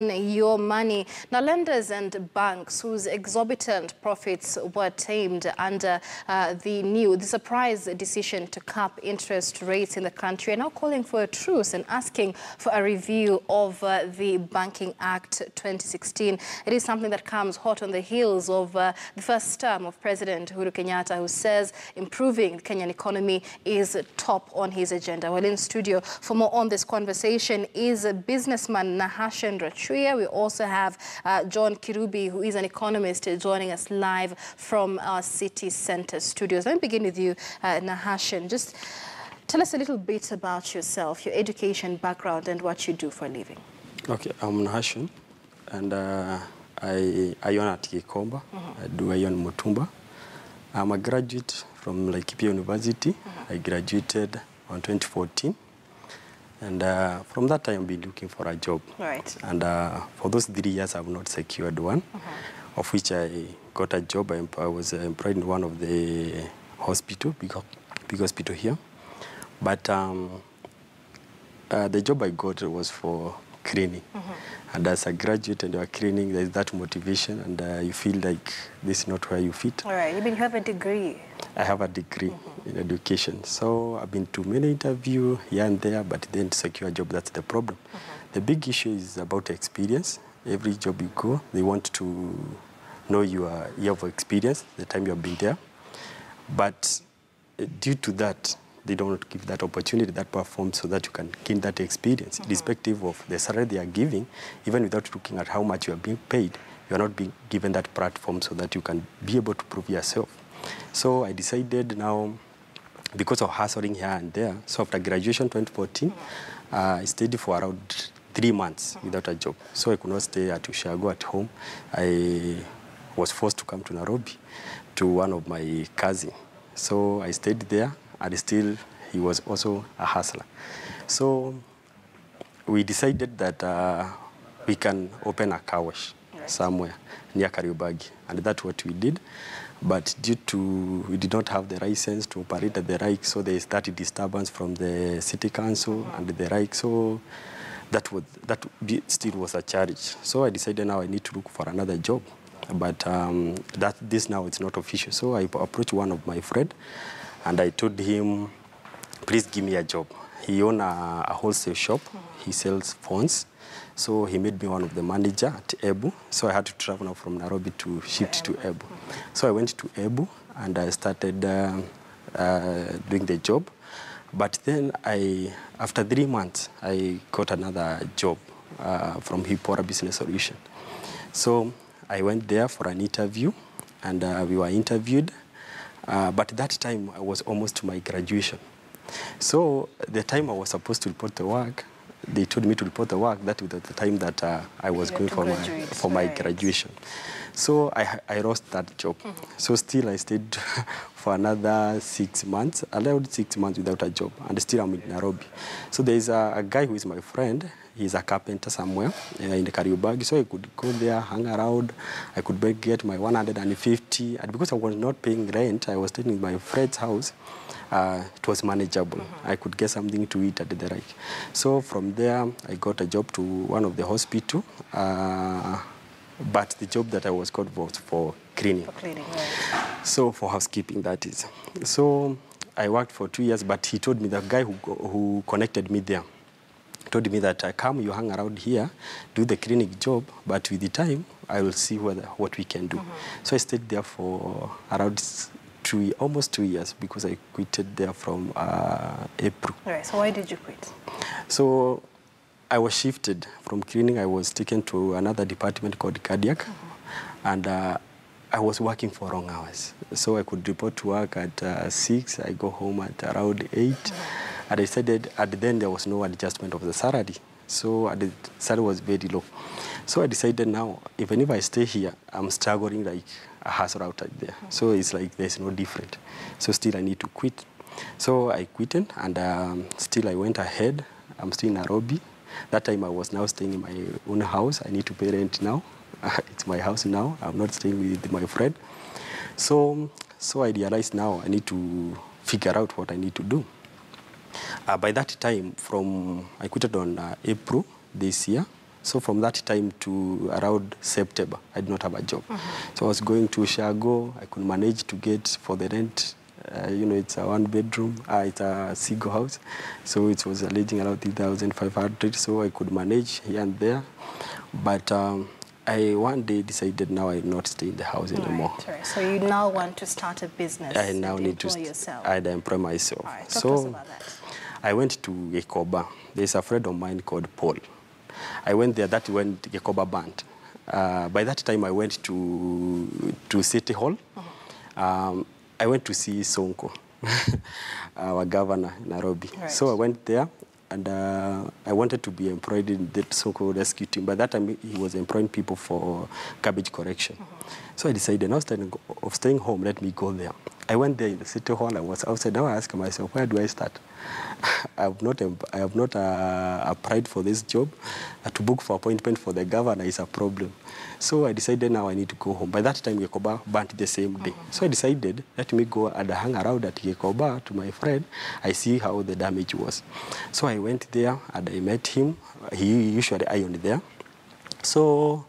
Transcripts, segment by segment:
your money. Now, lenders and banks whose exorbitant profits were tamed under the surprise decision to cap interest rates in the country are now calling for a truce and asking for a review of the Banking Act 2016. It is something that comes hot on the heels of the first term of President Uhuru Kenyatta, who says improving the Kenyan economy is top on his agenda. Well, in studio for more on this conversation is a businessman Nahashan Rachua. We also have John Kirubi, who is an economist, joining us live from our city centre studios. Let me begin with you, Nahashan. Just tell us a little bit about yourself, your education background, and what you do for a living. Okay, I'm Nahashan, and I own at Gikomba. I do own Mutumba. I'm a graduate from Laikipia University. I graduated on 2014. And from that time, I've been looking for a job. Right. And for those 3 years, I've not secured one, of which I got a job. I was employed in one of the hospital, big hospital here. But the job I got was for cleaning. And as a graduate and you are cleaning, there's that motivation, and you feel like this is not where you fit. All right. You have a degree? I have a degree in education. So I've been to many interviews here and there, but then to secure a job, that's the problem. The big issue is about experience. Every job you go, they want to know you have experience, the time you have been there. But due to that, they don't give that opportunity, that platform, so that you can gain that experience, irrespective of the salary they are giving. Even without looking at how much you are being paid, you are not being given that platform so that you can be able to prove yourself. So I decided now, because of hustling here and there, so after graduation 2014, I stayed for around 3 months without a job. So I could not stay at Ushago at home. I was forced to come to Nairobi to one of my cousins. So I stayed there, and still he was also a hustler. So we decided that we can open a car wash somewhere near Kariobangi, and that's what we did. But due to we did not have the license to operate at the right, so there started disturbance from the city council and the right. So that still was a challenge. So I decided now I need to look for another job. But this now it's not official. So I approached one of my friends, and I told him, please give me a job. He owns a wholesale shop. He sells phones. So he made me one of the manager at Ebu. So I had to travel now from Nairobi to shift to Ebu. So I went to Ebu, and I started doing the job. But then after 3 months, I got another job from Hipora Business Solution. So I went there for an interview, and we were interviewed. But that time, I was almost to my graduation. So the time I was supposed to report the work, they told me to report the work. That was the time that I was going for my graduation. So I lost that job. So still I stayed for another 6 months, allowed 6 months without a job, and still I'm in Nairobi. So there's a guy who is my friend. He's a carpenter somewhere in the Kariobangi, so I could go there, hang around. I could get my 150, and because I was not paying rent, I was staying in my friend's house. It was manageable. I could get something to eat at the right. So from there, I got a job to one of the hospital, but the job that I was got was for cleaning. For cleaning, right. So for housekeeping, that is. So I worked for 2 years, but he told me, the guy who connected me there, told me that come, you hang around here, do the clinic job, but with the time, I will see what we can do. So I stayed there for around almost 2 years, because I quitted there from April. All right, so why did you quit? So I was shifted from cleaning. I was taken to another department called cardiac, and I was working for long hours. So I could report to work at 6, I go home at around 8. And I decided then there was no adjustment of the salary. So the salary was very low. So I decided now, even if I stay here, I'm struggling like a hustle out there. So it's like there's no different. So still I need to quit. So I quit, and still I went ahead. I'm still in Nairobi. That time I was now staying in my own house. I need to pay rent now. It's my house now. I'm not staying with my friend. So I realized now I need to figure out what I need to do. By that time, I quitted on April this year. So from that time to around September, I did not have a job. So I was going to Shago. I could manage to get for the rent. You know, it's a one-bedroom. It's a single house. So it was alleging around 3,500. So I could manage here and there. But I one day decided now I will not stay in the house anymore. Right. So you now want to start a business I now and need to employ yourself. I'd employ myself. All right, talk so to us about that. I went to Gekoba. There's a friend of mine called Paul. I went there, that when Gekoba banned. By that time, I went to City Hall. I went to see Sonko, our governor in Nairobi. Right. So I went there, and I wanted to be employed in the Sonko rescue team. By that time, he was employing people for garbage collection. So I decided, instead of staying home, let me go there. I went there in the City Hall. I was outside. Now I asked myself, where do I start? I have not applied for this job. To book for appointment for the governor is a problem. So I decided now I need to go home. By that time, Gekoba burnt the same day. So I decided, let me go and hang around at Gekoba to my friend. I see how the damage was. So I went there and I met him. He usually ironed there. So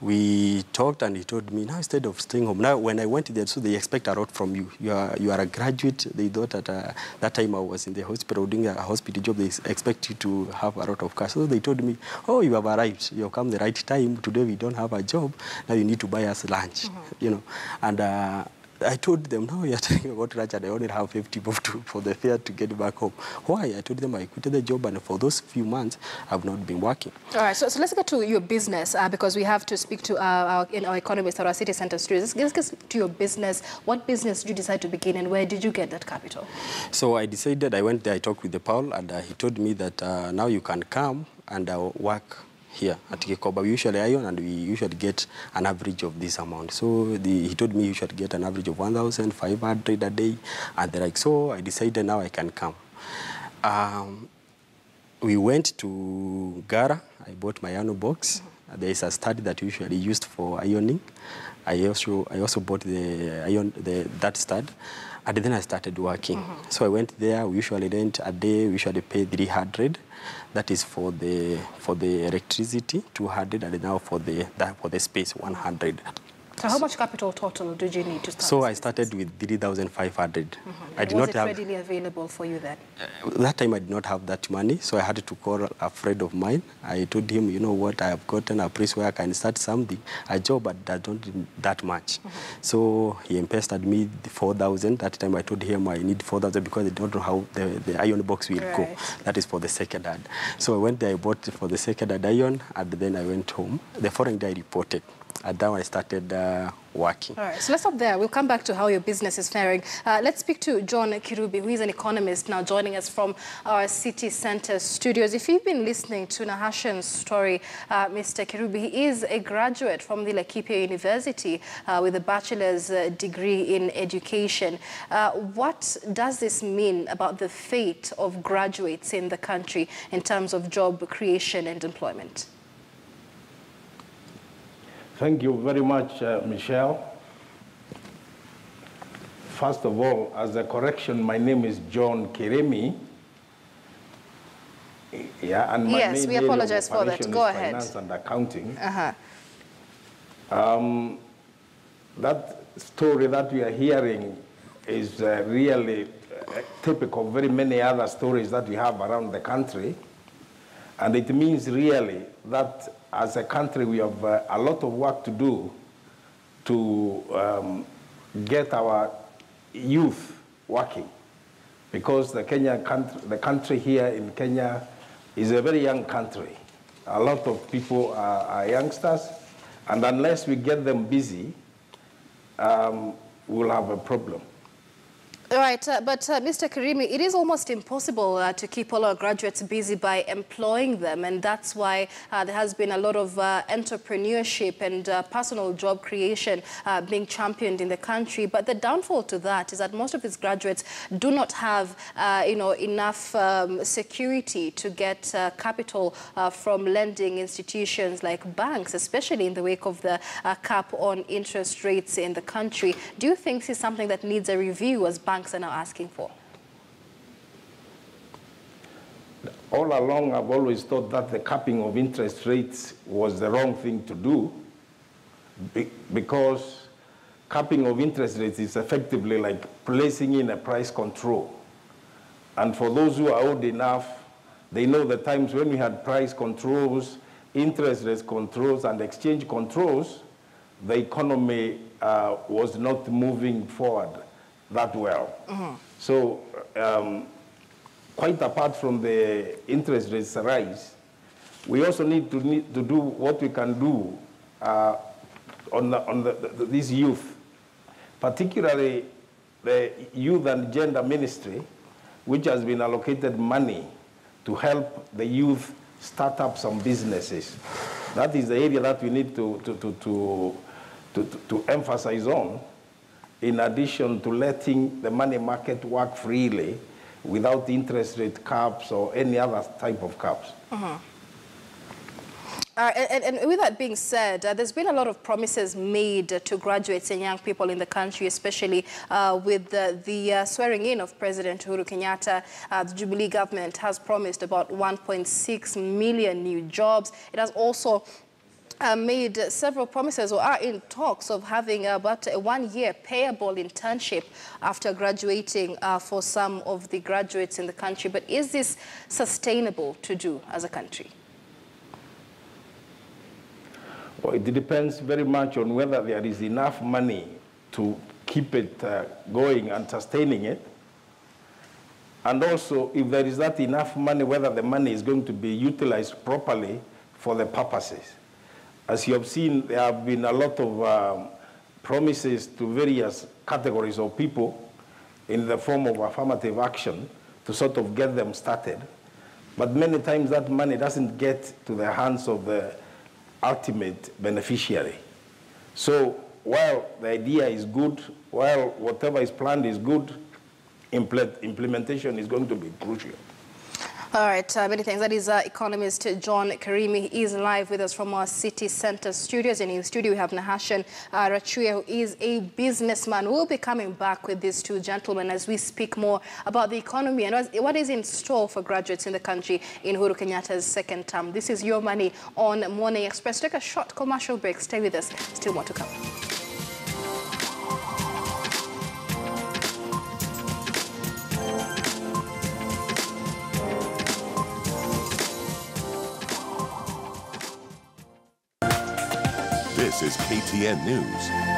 we talked and he told me, now instead of staying home, now when I went there, so they expect a lot from you. You are a graduate. They thought that that time I was in the hospital doing a hospital job, they expect you to have a lot of cash. So they told me, oh, you have arrived. You have come the right time. Today we don't have a job. Now you need to buy us lunch, you know. And I told them, no, you're talking about lunch and I only have 50 bob for the fare to get back home. Why? I told them I quit the job and for those few months, I've not been working. All right, so let's get to your business because we have to speak to our economist at our city center studios. Let's get to your business. What business did you decide to begin and where did you get that capital? So I decided, I went there, I talked with the Paul and he told me that now you can come and work here at Gekoba. We usually iron and we usually get an average of this amount. So he told me you should get an average of 1,500 a day and they're like, so I decided now I can come. We went to Gara. I bought my iron box. There is a stud that usually used for ironing. I also bought that stud. And then I started working. So I went there. We usually rent a day. We usually pay 300. That is for the electricity, 200, and now for the space, 100. So how much capital total did you need to start? So I started with 3,500. I did was not it have readily available for you then? That time I did not have that money, so I had to call a friend of mine. I told him, you know what, I have gotten a place where I can start something, a job, but that don't need that much. So he invested me 4,000. That time I told him I need 4,000 because I don't know how the iron box will go. That is for the second hand. So I went there, I bought for the second hand iron, and then I went home. The following day I reported. And then I started working. All right, so let's stop there. We'll come back to how your business is faring. Let's speak to John Kirubi, who is an economist now joining us from our city center studios. If you've been listening to Nahashan's story, Mr. Kirubi, he is a graduate from the Laikipia University with a bachelor's degree in education. What does this mean about the fate of graduates in the country in terms of job creation and employment? Thank you very much, Michelle. First of all, as a correction, my name is John Kiremi. Yeah, and my yes, we apologize for that. Go ahead. Finance and accounting. That story that we are hearing is really typical of very many other stories that we have around the country. And it means really that as a country, we have a lot of work to do to get our youth working, because the country here in Kenya is a very young country. A lot of people are youngsters, and unless we get them busy, we'll have a problem. Right, but Mr. Karimi, it is almost impossible to keep all our graduates busy by employing them, and that's why there has been a lot of entrepreneurship and personal job creation being championed in the country. But the downfall to that is that most of these graduates do not have, enough security to get capital from lending institutions like banks, especially in the wake of the cap on interest rates in the country. Do you think this is something that needs a review as banks are now asking for? all along I've always thought that the capping of interest rates was the wrong thing to do, because capping of interest rates is effectively like placing in a price control. And for those who are old enough, they know the times when we had price controls, interest rate controls, and exchange controls, the economy was not moving forward that well. Mm-hmm. So quite apart from the interest rates rise, we also need to do what we can do on this youth, particularly the Youth and Gender Ministry, which has been allocated money to help the youth start up some businesses. That is the area that we need to emphasize on, in addition to letting the money market work freely without interest rate caps or any other type of caps. Mm-hmm. And with that being said, there's been a lot of promises made to graduates and young people in the country, especially with the swearing in of President Uhuru Kenyatta. The Jubilee government has promised about 1.6 million new jobs. It has also made several promises, or are in talks of having about a 1-year payable internship after graduating for some of the graduates in the country. But is this sustainable to do as a country? Well, it depends very much on whether there is enough money to keep it going and sustaining it. And also, if there is not enough money, whether the money is going to be utilized properly for the purposes. As you have seen, there have been a lot of promises to various categories of people in the form of affirmative action to sort of get them started. But many times that money doesn't get to the hands of the ultimate beneficiary. So while the idea is good, while whatever is planned is good, implementation is going to be crucial. All right, many thanks. That is economist John Karimi. He is live with us from our city center studios. And in the studio, we have Nahashan Rachuya, who is a businessman. We'll be coming back with these two gentlemen as we speak more about the economy and what is in store for graduates in the country in Uhuru Kenyatta's second term. This is Your Money on Morning Express. Take a short commercial break. Stay with us. Still more to come. This is KTN News.